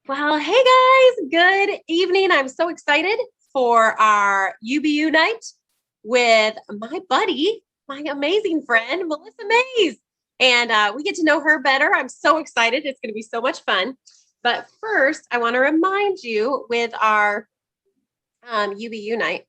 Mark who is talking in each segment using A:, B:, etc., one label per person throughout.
A: Well, hey guys, good evening. I'm so excited for our UBU night with my buddy, my amazing friend, Melissa Mays. And we get to know her better. I'm so excited. It's going to be so much fun. But first, I want to remind you with our UBU night.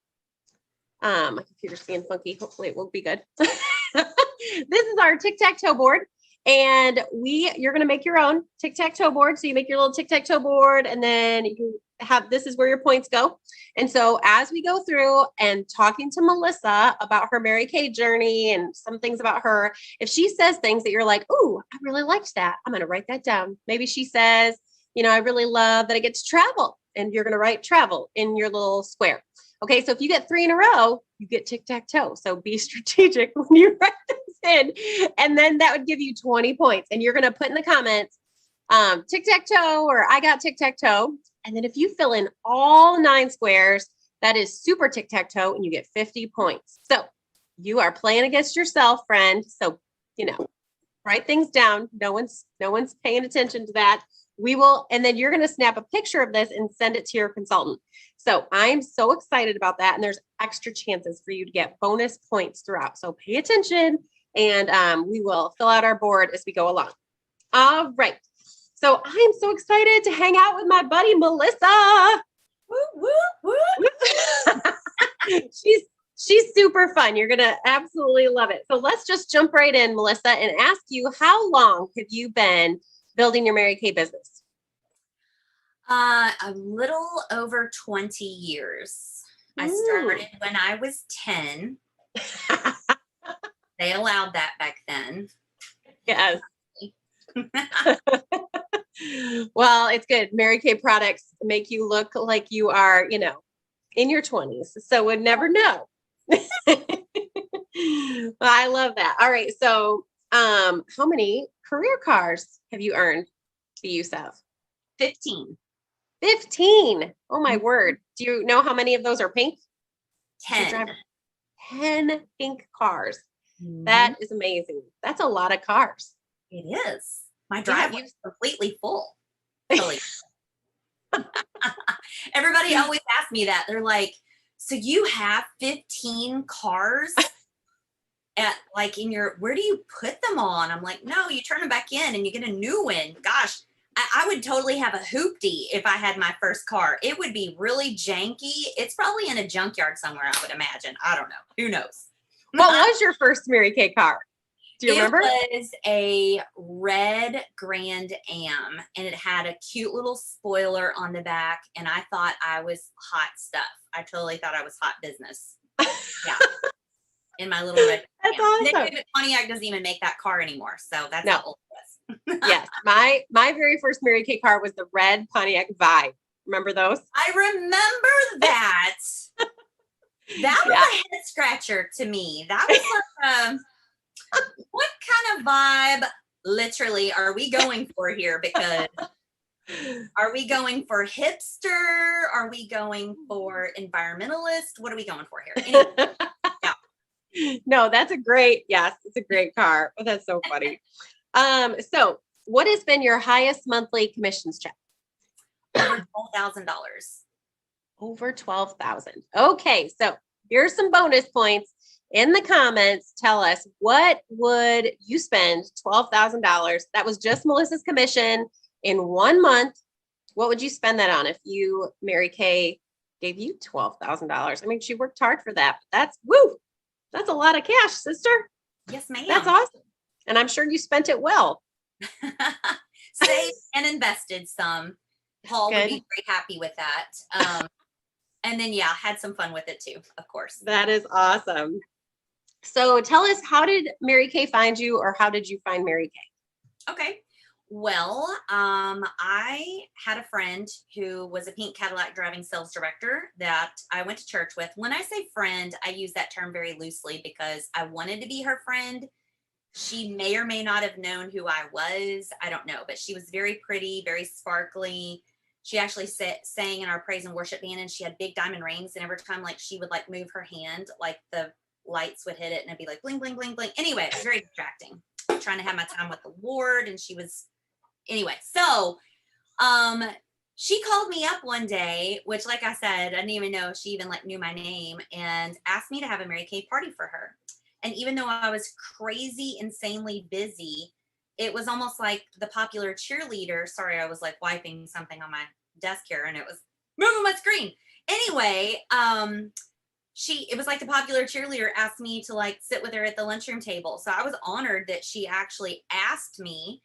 A: My computer's being funky. Hopefully it will be good. This is our Tic Tac Toe board. And you're going to make your own tic tac toe board. So you make your little tic tac toe board, and then you have this is where your points go. And so as we go through and talking to Melissa about her Mary Kay journey and some things about her, if she says things that you're like, "Ooh, I really liked that," I'm going to write that down. Maybe she says, "I really love that I get to travel," and you're going to write travel in your little square. Okay, so if you get 3 in a row, you get tic tac toe. So be strategic when you write this in, and then that would give you 20 points. And you're going to put in the comments, tic tac toe, or I got tic tac toe. And then if you fill in all 9 squares, that is super tic tac toe, and you get 50 points. So you are playing against yourself, friend. So write things down. No one's paying attention to that. We will, and then you're going to snap a picture of this and send it to your consultant. So I'm so excited about that. And there's extra chances for you to get bonus points throughout. So pay attention, and we will fill out our board as we go along. All right. So I'm so excited to hang out with my buddy, Melissa. Woo, woo, woo. She's super fun. You're going to absolutely love it. So let's just jump right in, Melissa, and ask you, how long have you been building your Mary Kay business?
B: A little over 20 years. I started when I was 10. They allowed that back then.
A: Yes. Well, it's good. Mary Kay products make you look like you are, in your 20s. So we'd never know. Well, I love that. All right. So how many career cars have you earned the use of?
B: 15.
A: 15. Oh my word. Do you know how many of those are pink?
B: 10.
A: 10 pink cars. That is amazing. That's a lot of cars.
B: It is. My driveway is completely full. Everybody always asks me that. They're like, "So you have 15 cars where do you put them on?" I'm like, "No, you turn them back in and you get a new one." Gosh, I would totally have a hoopty if I had my first car. It would be really janky. It's probably in a junkyard somewhere, I would imagine. I don't know. Who knows?
A: What was your first Mary Kay car? Do you remember?
B: It was a red Grand Am, and it had a cute little spoiler on the back, and I thought I was hot stuff. I totally thought I was hot business. Yeah. In my little red
A: That's awesome.
B: David Pontiac doesn't even make that car anymore, so that's how old it was.
A: Yes, my very first Mary Kay car was the red Pontiac Vibe. Remember those?
B: I remember that. That was a head scratcher to me. That was like, what kind of vibe, literally, are we going for here? Because are we going for hipster? Are we going for environmentalist? What are we going for here? Anyway,
A: No, it's a great car. Oh, that's so funny. So what has been your highest monthly commissions check?
B: Over $12,000.
A: Over 12,000. Okay, so here's some bonus points. In the comments, tell us, what would you spend $12,000? That was just Melissa's commission in 1 month. What would you spend that on if Mary Kay gave you $12,000? I mean, she worked hard for that. But that's a lot of cash, sister.
B: Yes, ma'am.
A: That's awesome. And I'm sure you spent it well.
B: Saved and invested some. Paul would be very happy with that. And then, had some fun with it too, of course.
A: That is awesome. So tell us, how did Mary Kay find you, or how did you find Mary Kay?
B: Okay. Well, I had a friend who was a pink Cadillac driving sales director that I went to church with. When I say friend, I use that term very loosely because I wanted to be her friend. She may or may not have known who I was. I don't know, but she was very pretty, very sparkly. She actually sang in our praise and worship band, and she had big diamond rings. And every time she would move her hand, the lights would hit it and it'd be like bling, bling, bling, bling. Anyway, it was very distracting. Trying to have my time with the Lord. And she was, anyway. So, she called me up one day, which, like I said, I didn't even know she even like knew my name, and asked me to have a Mary Kay party for her. And even though I was crazy, insanely busy, it was almost like the popular cheerleader. Sorry, I was like wiping something on my desk here, and it was moving my screen. Anyway, it was like the popular cheerleader asked me to like sit with her at the lunchroom table. So I was honored that she actually asked me.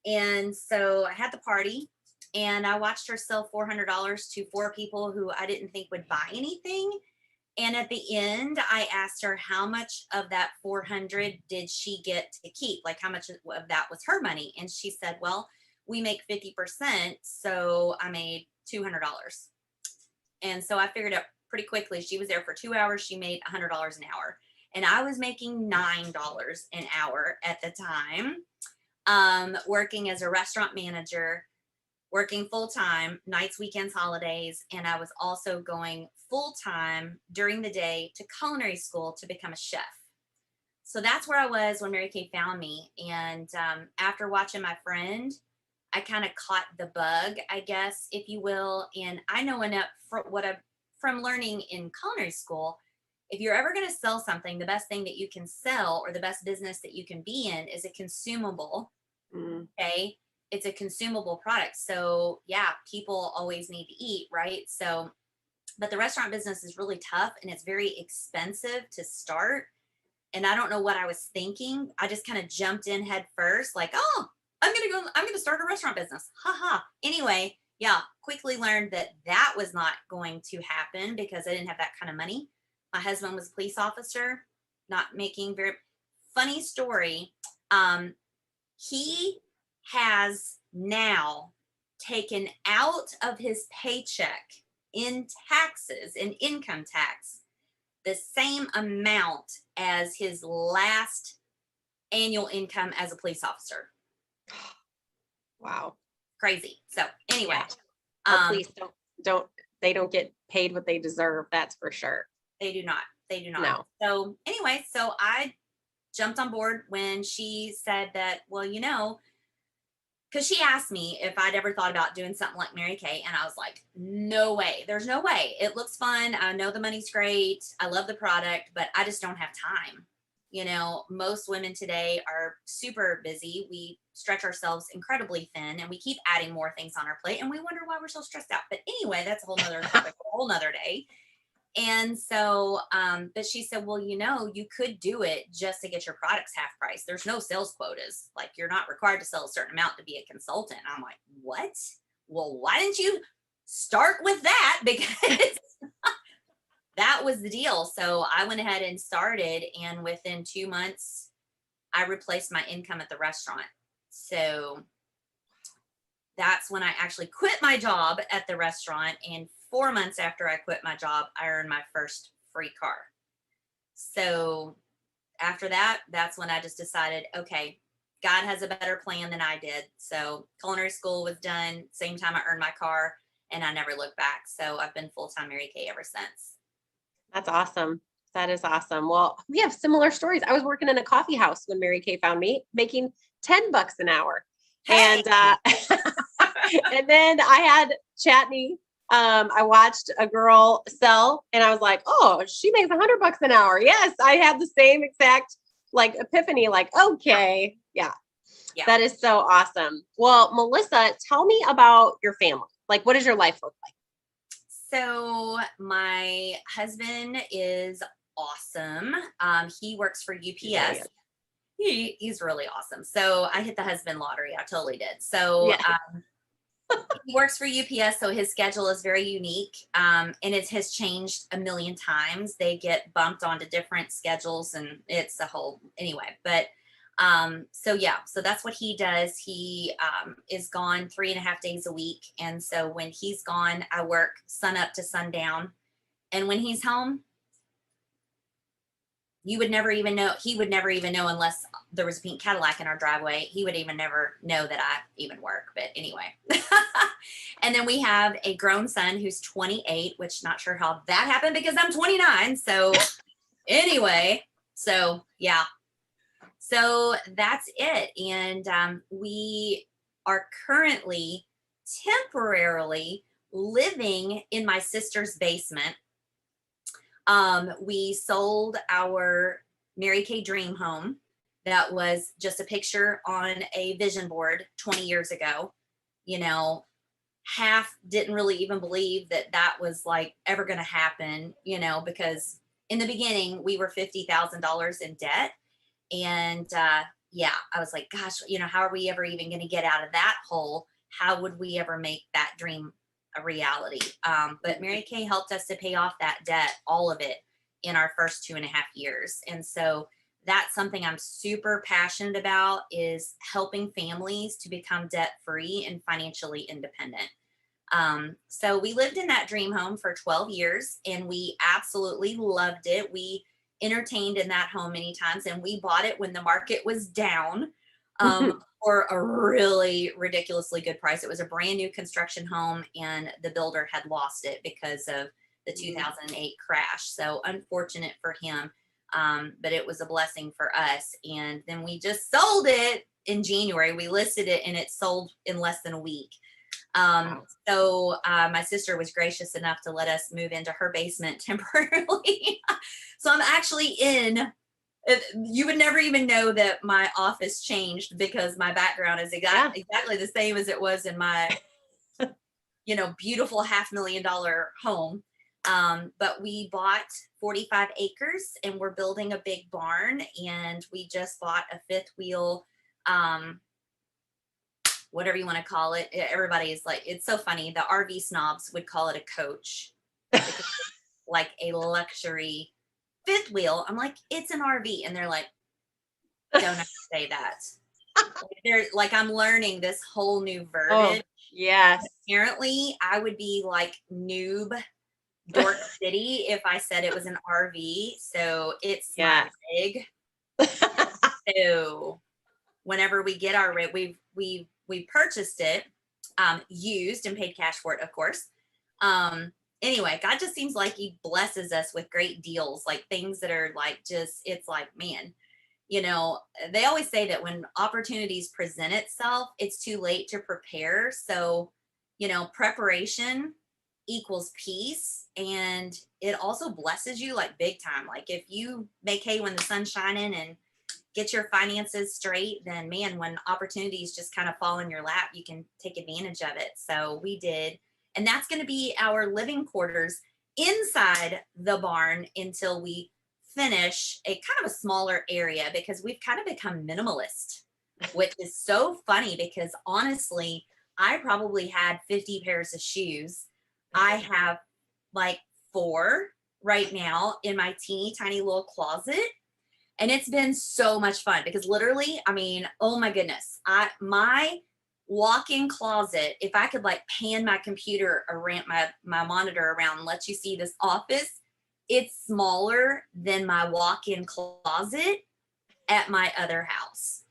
B: And so I had the party and I watched her sell $400 to four people who I didn't think would buy anything. And at the end, I asked her how much of that 400 did she get to keep? Like how much of that was her money? And she said, well, we make 50%. So I made $200. And so I figured out pretty quickly, she was there for 2 hours. She made $100 an hour. And I was making $9 an hour at the time, working as a restaurant manager, working full time, nights, weekends, holidays. And I was also going full time during the day to culinary school to become a chef. So that's where I was when Mary Kay found me. And after watching my friend, I kind of caught the bug, I guess, if you will. And I know enough from learning in culinary school. If you're ever going to sell something, the best thing that you can sell or the best business that you can be in is a consumable. Okay. It's a consumable product. So yeah, people always need to eat, right? So, but the restaurant business is really tough and it's very expensive to start. And I don't know what I was thinking. I just kind of jumped in head first, like, oh, I'm going to start a restaurant business. Haha. Anyway, yeah, quickly learned that that was not going to happen because I didn't have that kind of money. My husband was a police officer, not making very funny story. He has now taken out of his paycheck in taxes, in income tax, the same amount as his last annual income as a police officer.
A: Wow.
B: Crazy. So anyway,
A: Our police they don't get paid what they deserve. That's for sure.
B: They do not. They do not.
A: No.
B: So anyway, so I jumped on board when she said that, well, because she asked me if I'd ever thought about doing something like Mary Kay. And I was like, no way. There's no way. It looks fun. I know the money's great. I love the product, but I just don't have time. Most women today are super busy. We stretch ourselves incredibly thin and we keep adding more things on our plate and we wonder why we're so stressed out. But anyway, that's a whole nother topic, a whole nother day. And so, but she said, well, you could do it just to get your products half price. There's no sales quotas. Like you're not required to sell a certain amount to be a consultant. I'm like, what? Well, why didn't you start with that? Because that was the deal. So I went ahead and started, and within 2 months, I replaced my income at the restaurant. So that's when I actually quit my job at the restaurant. And 4 months after I quit my job, I earned my first free car. So after that, that's when I just decided, okay, God has a better plan than I did. So culinary school was done, same time I earned my car, and I never looked back. So I've been full-time Mary Kay ever since.
A: That's awesome. That is awesome. Well, we have similar stories. I was working in a coffee house when Mary Kay found me, making $10 an hour.
B: Hey.
A: And and then I had Chatney. I watched a girl sell and I was like, oh, she makes $100 an hour. Yes. I had the same exact like epiphany, like, okay. Yeah. That is so awesome. Well, Melissa, tell me about your family. Like, what does your life look like?
B: So my husband is awesome. He works for UPS. He's really awesome. So I hit the husband lottery. I totally did. So he works for UPS. So his schedule is very unique. And it has changed a million times. They get bumped onto different schedules and it's a whole, anyway, but so that's what he does. He is gone 3.5 days a week. And so when he's gone, I work sun up to sundown. And when he's home, you would never even know. He would never even know unless there was a pink Cadillac in our driveway. He would even never know that I even work. But anyway. And then we have a grown son who's 28, which not sure how that happened because I'm 29. So anyway, so yeah. So that's it. And we are currently temporarily living in my sister's basement. We sold our Mary Kay dream home. That was just a picture on a vision board 20 years ago. You know, half didn't really even believe that that was like ever going to happen, you know, because in the beginning we were $50,000 in debt. And yeah, I was like, gosh, you know, how are we ever even going to get out of that hole? How would we ever make that dream a reality? But Mary Kay helped us to pay off that debt, all of it, in our first 2.5 years. And so that's something I'm super passionate about, is helping families to become debt free and financially independent. So we lived in that dream home for 12 years and we absolutely loved it. We entertained in that home many times, and we bought it when the market was down for a really ridiculously good price. It was a brand new construction home and the builder had lost it because of the 2008 crash. So unfortunate for him. But it was a blessing for us. And then we just sold it in January. We listed it and it sold in less than a week. So my sister was gracious enough to let us move into her basement temporarily. So I'm actually you would never even know that my office changed, because my background is exactly the same as it was in my, beautiful $500,000 home. But we bought 45 acres and we're building a big barn, and we just bought a fifth wheel, whatever you want to call it. Everybody is like, it's so funny. The RV snobs would call it a coach, like a luxury fifth wheel. I'm like, it's an RV. And they're like, don't have to say that. They're like, I'm learning this whole new verbiage.
A: Oh, yes.
B: Apparently I would be like noob dork city if I said it was an RV. So it's my rig. So whenever we get our rig, we purchased it used and paid cash for it, of course. Anyway, God just seems like he blesses us with great deals, like things that are like, just, it's like, man, they always say that when opportunities present itself, it's too late to prepare. So, preparation equals peace, and it also blesses you like big time. Like if you make hay when the sun's shining and get your finances straight, then man, when opportunities just kind of fall in your lap, you can take advantage of it. So we did. And that's going to be our living quarters inside the barn until we finish a kind of a smaller area, because we've kind of become minimalist, which is so funny because honestly, I probably had 50 pairs of shoes. I have like 4 right now in my teeny tiny little closet. And it's been so much fun because literally, I mean, oh my goodness, my walk-in closet, if I could like pan my computer around, my monitor around and let you see this office, it's smaller than my walk-in closet at my other house.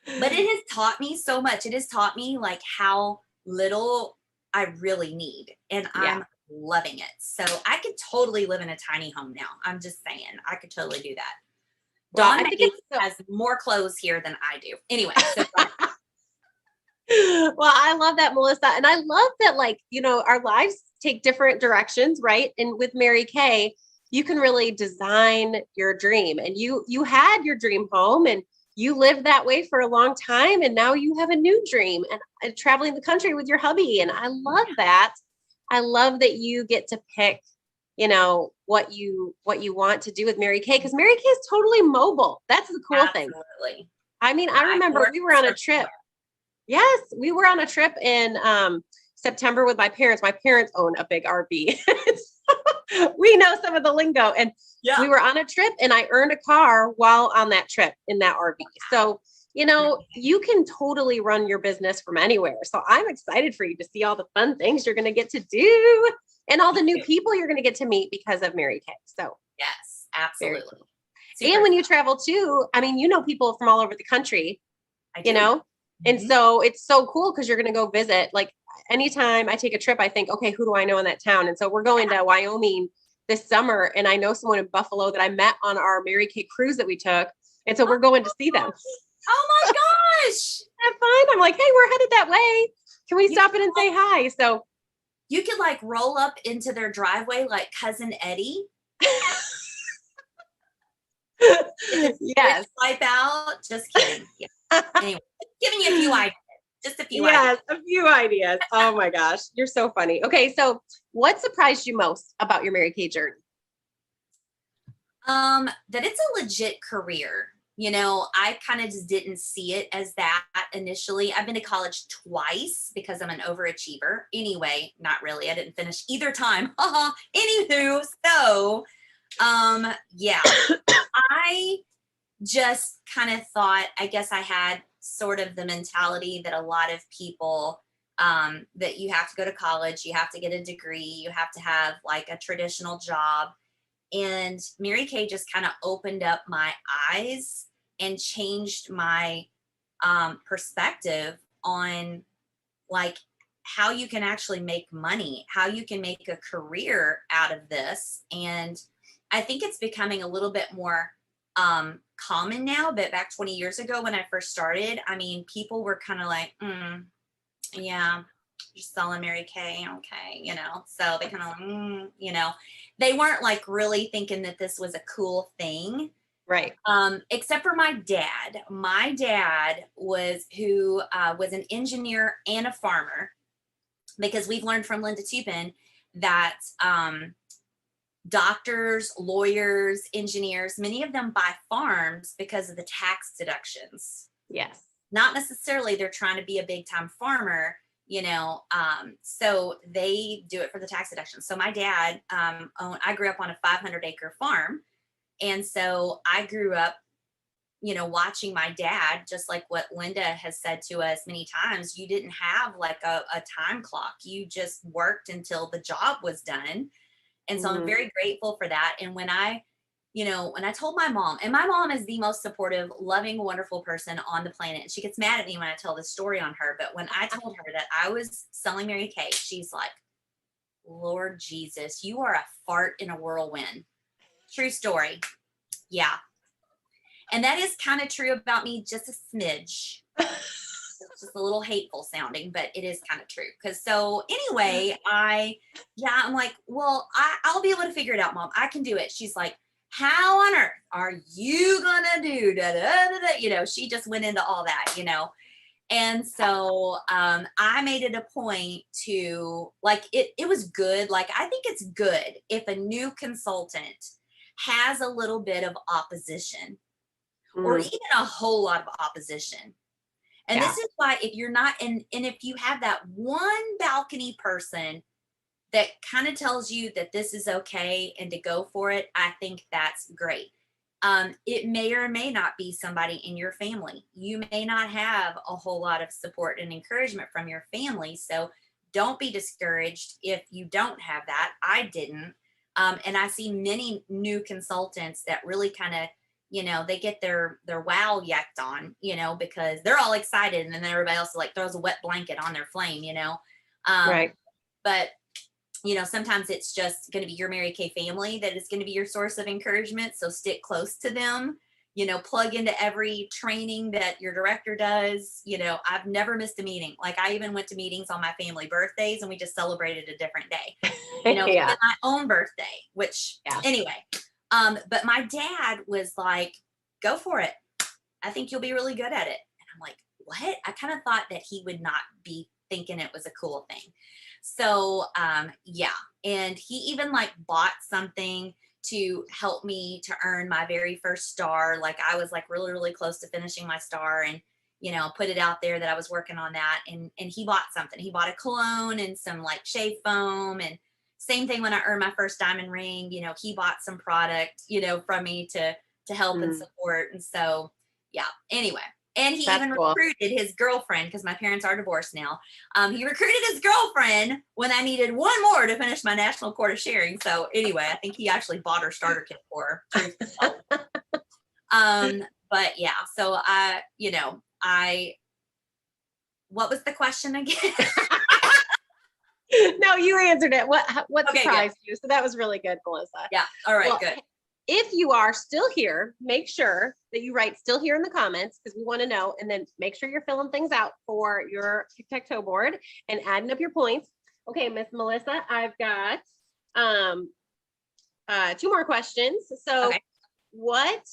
B: But it has taught me so much. It has taught me like how little I really need, and I'm loving it. So I could totally live in a tiny home now. I'm just saying, I could totally do that.
A: Well,
B: Dawn has more clothes here than I do. Anyway. So
A: well, I love that, Melissa. And I love that, like, our lives take different directions, right? And with Mary Kay, you can really design your dream. And you had your dream home and you lived that way for a long time. And now you have a new dream and traveling the country with your hubby. And I love that. I love that you get to pick, what you want to do with Mary Kay, because Mary Kay is totally mobile. That's the cool thing.
B: Absolutely.
A: I mean, I remember we were on a trip. Yes, we were on a trip in September with my parents. My parents own a big RV. We know some of the lingo. And we were on a trip and I earned a car while on that trip in that RV. So, you can totally run your business from anywhere. So I'm excited for you to see all the fun things you're going to get to do and all the new people you're going to get to meet because of Mary Kay. So
B: yes, absolutely.
A: Cool. And when you travel too, I mean, people from all over the country, and so it's so cool because you're going to go visit. Like anytime I take a trip, I think, okay, who do I know in that town? And so we're going to Wyoming this summer, and I know someone in Buffalo that I met on our Mary Kay cruise that we took. And so we're going to see them.
B: Oh my gosh.
A: Have fun. I'm like, hey, we're headed that way. Can we stop in and say hi? So
B: you could like roll up into their driveway like Cousin Eddie.
A: Yes.
B: Wipe out. Just kidding. Yeah. Anyway, giving you a few ideas. Just a few
A: Yes,
B: ideas.
A: a few ideas. Oh my gosh, you're so funny. Okay, so what surprised you most about your Mary Kay journey?
B: That it's a legit career. You know, I kind of just didn't see it as that initially. I've been to college twice because I'm an overachiever. Anyway, not really. I didn't finish either time. Anywho, so yeah, I just kind of thought, I guess I had sort of the mentality that a lot of people, that you have to go to college, you have to get a degree, you have to have like a traditional job. And Mary Kay just kind of opened up my eyes and changed my perspective on like how you can actually make money, how you can make a career out of this. And I think it's becoming a little bit more common now, but back 20 years ago when I first started, I mean, people were kind of like, yeah, you're selling Mary Kay, okay, you know, so they kind of like, you know, they weren't like really thinking that this was a cool thing.
A: Right.
B: Except for my dad. My dad was who was an engineer and a farmer, because we've learned from Linda Tupin that doctors, lawyers, engineers, many of them buy farms because of the tax deductions.
A: Yes.
B: Not necessarily they're trying to be a big time farmer, you know, so they do it for the tax deduction. So my dad, I grew up on a 500-acre farm. And so I grew up, you know, watching my dad, just like what Linda has said to us many times, you didn't have like a time clock. You just worked until the job was done. And so I'm very grateful for that. And when I, you know, when I told my mom, and my mom is the most supportive, loving, wonderful person on the planet. And she gets mad at me when I tell this story on her. But when I told her that I was selling Mary Kay, she's like, Lord Jesus, you are a fart in a whirlwind. True story. Yeah. And that is kind of true about me, just a smidge. It's just a little hateful sounding, but it is kind of true. Because so anyway, I'm like, well, I'll be able to figure it out, Mom. I can do it. She's like, how on earth are you gonna do that? You know, she just went into all that, you know. And so I made it a point to like it was good. Like, I think it's good if a new consultant has a little bit of opposition or even a whole lot of opposition. And this is why if you're not, and if you have that one balcony person that kind of tells you that this is okay and to go for it, I think that's great. It may or may not be somebody in your family. You may not have a whole lot of support and encouragement from your family. So don't be discouraged if you don't have that. I didn't. And I see many new consultants that really kind of, you know, they get their wow yacked on, you know, because they're all excited and then everybody else like throws a wet blanket on their flame, you know.
A: Right.
B: But you know, sometimes it's just going to be your Mary Kay family that is going to be your source of encouragement. So stick close to them, you know, plug into every training that your director does. You know, I've never missed a meeting. Like, I even went to meetings on my family birthdays and we just celebrated a different day, you know, even my own birthday, which anyway. But my dad was like, go for it. I think you'll be really good at it. And I'm like, what? I kind of thought that he would not be thinking it was a cool thing. So, yeah. And he even like bought something to help me to earn my very first star. Like, I was like really, really close to finishing my star and, you know, put it out there that I was working on that. And he bought something. He bought a cologne and some like shave foam. And same thing when I earned my first diamond ring, you know, he bought some product, you know, from me to help and support. And so, yeah, anyway. And he even recruited his girlfriend, because my parents are divorced now. He recruited his girlfriend when I needed one more to finish my national court of sharing. So anyway, I think he actually bought her starter kit for her. But yeah, so what was the question again?
A: No, you answered it. What surprised you? So that was really good, Melissa.
B: Yeah. All right. Good.
A: if you are still here, make sure that you write still here in the comments because we want to know. And then make sure you're filling things out for your Tic Tac Toe board and adding up your points. Okay, Miss Melissa, I've got 2 more questions. So
B: Okay.
A: what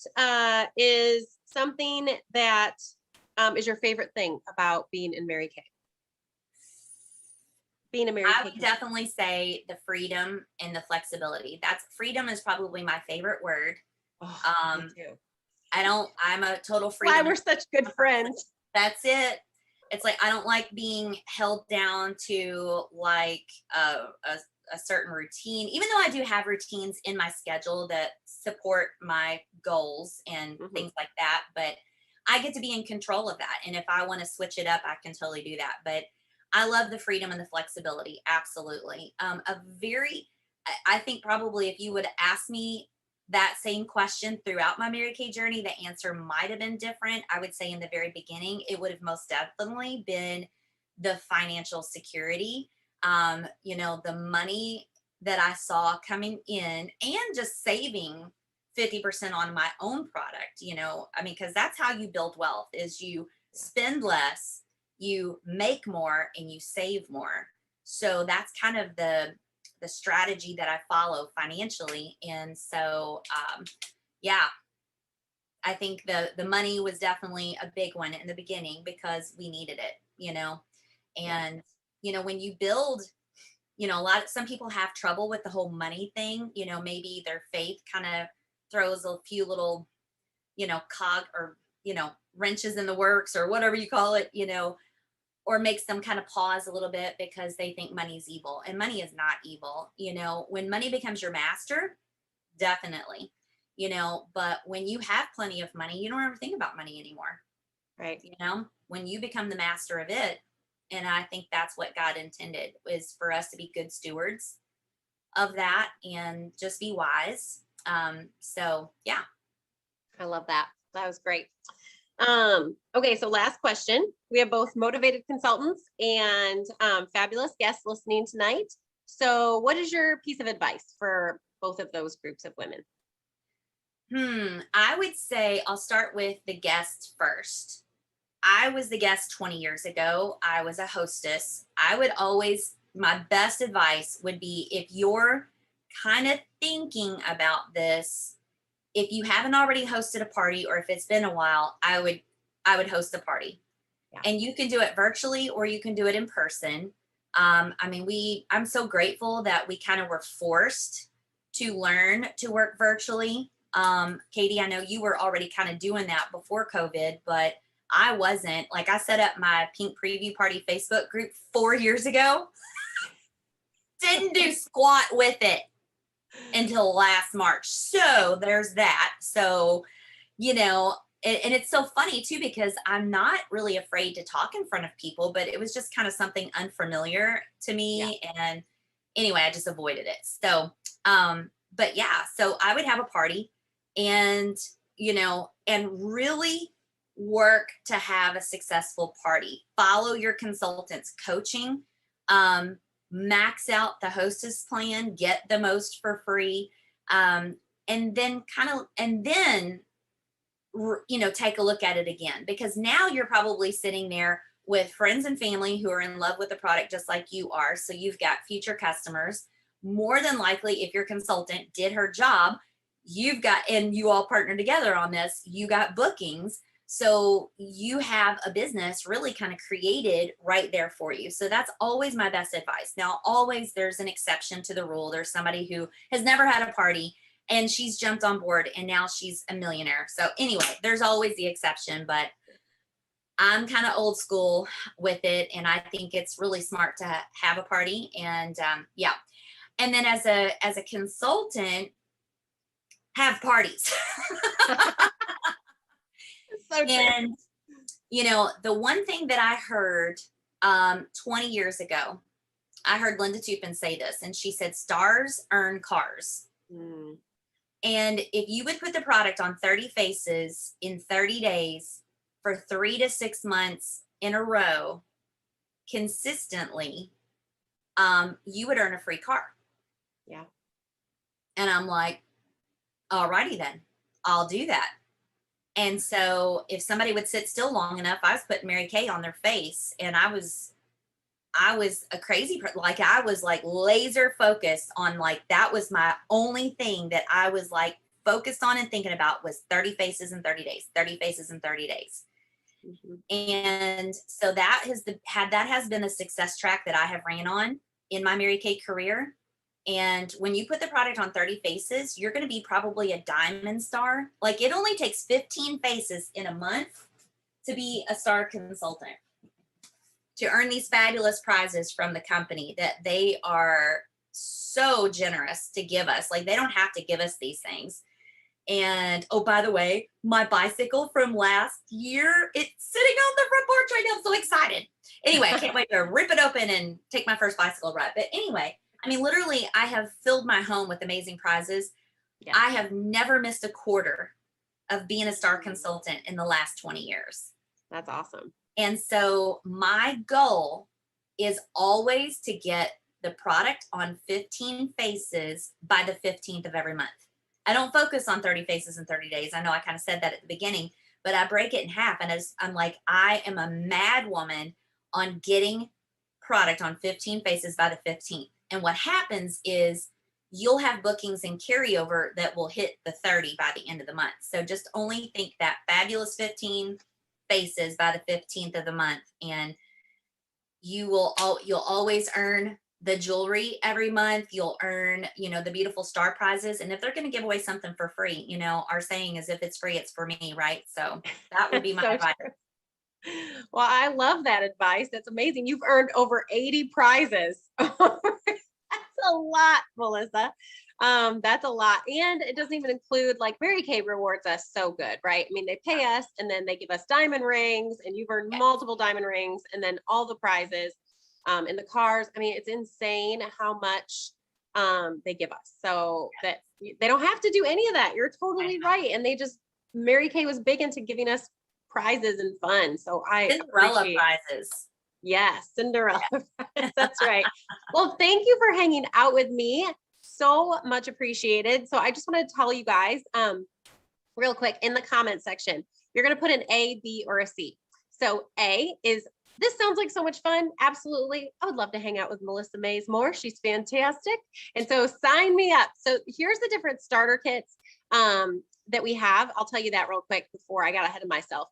A: is something that is your favorite thing about being in Mary Kay? Being a Mary
B: I
A: Kay.
B: would definitely say the freedom and the flexibility. That's freedom is probably my favorite word.
A: Me too.
B: I'm a total
A: Why
B: freedom.
A: we're such good friends.
B: That's it. It's like I don't like being held down to like a certain routine, even though I do have routines in my schedule that support my goals and things like that. But I get to be in control of that. And if I want to switch it up, I can totally do that. But I love the freedom and the flexibility. Absolutely. I think probably if you would ask me that same question throughout my Mary Kay journey, the answer might have been different. I would say in the very beginning, it would have most definitely been the financial security. The money that I saw coming in and just saving 50% on my own product, because that's how you build wealth is you spend less, you make more, and you save more. So that's kind of the strategy that I follow financially. And so, yeah, I think the money was definitely a big one in the beginning because we needed it, and, when you build, some people have trouble with the whole money thing, maybe their faith kind of throws a few little, cog or, wrenches in the works or whatever you call it, or makes them kind of pause a little bit because they think money's evil, and money is not evil. When money becomes your master, definitely, but when you have plenty of money, you don't ever think about money anymore.
A: Right.
B: When you become the master of it. And I think that's what God intended, is for us to be good stewards of that and just be wise. So yeah.
A: I love that. That was great. Okay, so last question. We have both motivated consultants and fabulous guests listening tonight. So what is your piece of advice for both of those groups of women?
B: I would say I'll start with the guest first. I was the guest 20 years ago. I was a hostess. My best advice would be, if you're kind of thinking about this, if you haven't already hosted a party or if it's been a while, I would host a party. Yeah. And you can do it virtually or you can do it in person. I'm so grateful that we kind of were forced to learn to work virtually. Katie, I know you were already kind of doing that before COVID, but I wasn't. Like, I set up my Pink Preview Party Facebook group 4 years ago. Didn't do squat with it until last March. So there's that. So, and it's so funny too, because I'm not really afraid to talk in front of people, but it was just kind of something unfamiliar to me. Yeah. And anyway, I just avoided it. So, but yeah, so I would have a party and, and really work to have a successful party. Follow your consultant's coaching, max out the hostess plan, get the most for free, and then take a look at it again, because now you're probably sitting there with friends and family who are in love with the product just like you are. So you've got future customers. More than likely, if your consultant did her job, and you all partner together on this, you got bookings. So you have a business really kind of created right there for you. So that's always my best advice. Now, always there's an exception to the rule. There's somebody who has never had a party and she's jumped on board and now she's a millionaire. So anyway, there's always the exception, but I'm kind of old school with it. And I think it's really smart to have a party. And yeah. And then as a consultant, have parties. So and the one thing that I heard 20 years ago, I heard Linda Tupin say this, and she said, stars earn cars. And if you would put the product on 30 faces in 30 days for 3 to 6 months in a row consistently, you would earn a free car.
A: Yeah.
B: And I'm like, Alrighty then, I'll do that. And so if somebody would sit still long enough, I was putting Mary Kay on their face, and I was a crazy, like I was like laser focused on, like, that was my only thing that I was like focused on and thinking about was 30 faces in 30 days, 30 faces in 30 days.
A: Mhm.
B: And so that has been the success track that I have ran on in my Mary Kay career. And when you put the product on 30 faces, you're going to be probably a diamond star. Like, it only takes 15 faces in a month to be a star consultant, to earn these fabulous prizes from the company that they are so generous to give us. Like, they don't have to give us these things. And oh, by the way, my bicycle from last year, it's sitting on the front porch right now. I'm so excited. Anyway, I can't wait to rip it open and take my first bicycle ride. But anyway, I mean, literally, I have filled my home with amazing prizes.
A: Yeah.
B: I have never missed a quarter of being a star consultant in the last 20 years.
A: That's awesome.
B: And so my goal is always to get the product on 15 faces by the 15th of every month. I don't focus on 30 faces in 30 days. I know I kind of said that at the beginning, but I break it in half. And I'm like, I am a mad woman on getting product on 15 faces by the 15th. And what happens is you'll have bookings and carryover that will hit the 30 by the end of the month. So just only think that fabulous 15 faces by the 15th of the month, and you'll always earn the jewelry every month. You'll earn, the beautiful star prizes. And if they're going to give away something for free, our saying is, if it's free, it's for me, right? So that would be my
A: So
B: advice.
A: true. Well, I love that advice. That's amazing. You've earned over 80 prizes. That's a lot, Melissa. That's a lot. And it doesn't even include, like, Mary Kay rewards us so good, right? I mean, they pay us and then they give us diamond rings, and you've earned multiple diamond rings, and then all the prizes in the cars. I mean, it's insane how much they give us. So that they don't have to do any of that. You're totally right. And Mary Kay was big into giving us prizes and fun. So
B: Cinderella prizes.
A: Yes, Cinderella. That's right. Well, thank you for hanging out with me. So much appreciated. So I just want to tell you guys, real quick, in the comment section, you're going to put an A, B, or a C. So A is, this sounds like so much fun. Absolutely. I would love to hang out with Melissa Mays more. She's fantastic. And so sign me up. So here's the different starter kits that we have. I'll tell you that real quick before I got ahead of myself.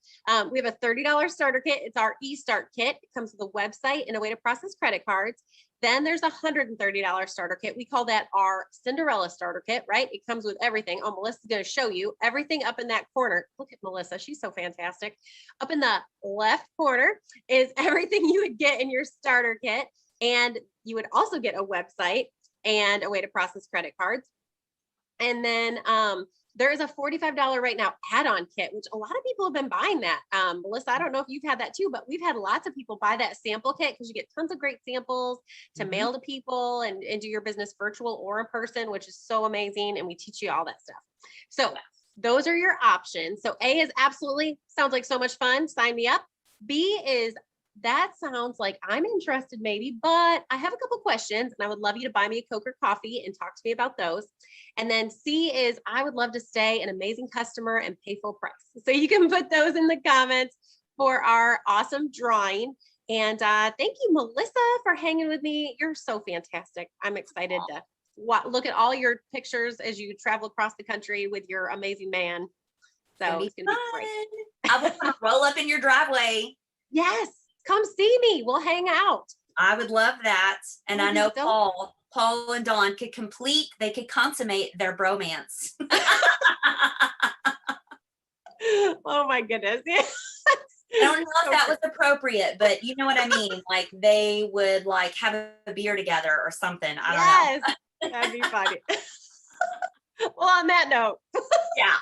A: We have a $30 starter kit. It's our eStart kit. It comes with a website and a way to process credit cards. Then there's a $130 starter kit. We call that our Cinderella starter kit, right? It comes with everything. Oh, Melissa's going to show you everything up in that corner. Look at Melissa. She's so fantastic. Up in the left corner is everything you would get in your starter kit. And you would also get a website and a way to process credit cards. And then there is a $45 right now add-on kit, which a lot of people have been buying that. Melissa, I don't know if you've had that too, but we've had lots of people buy that sample kit because you get tons of great samples to mail to people and do your business virtual or in person, which is so amazing. And we teach you all that stuff. So those are your options. So A is absolutely, sounds like so much fun. Sign me up. B is, that sounds like I'm interested maybe, but I have a couple questions and I would love you to buy me a Coke or coffee and talk to me about those. And then C is, I would love to stay an amazing customer and pay full price. So you can put those in the comments for our awesome drawing. And thank you, Melissa, for hanging with me. You're so fantastic. I'm excited to look at all your pictures as you travel across the country with your amazing man. So it's gonna be great.
B: I will come roll up in your driveway.
A: Yes. Come see me. We'll hang out.
B: I would love that. And I know Paul and Dawn could consummate their bromance.
A: Oh my goodness.
B: I don't know if that was appropriate, but you know what I mean? Like, they would like have a beer together or something. I don't know.
A: Yes, that'd be funny. Well, on that note.
B: Yeah.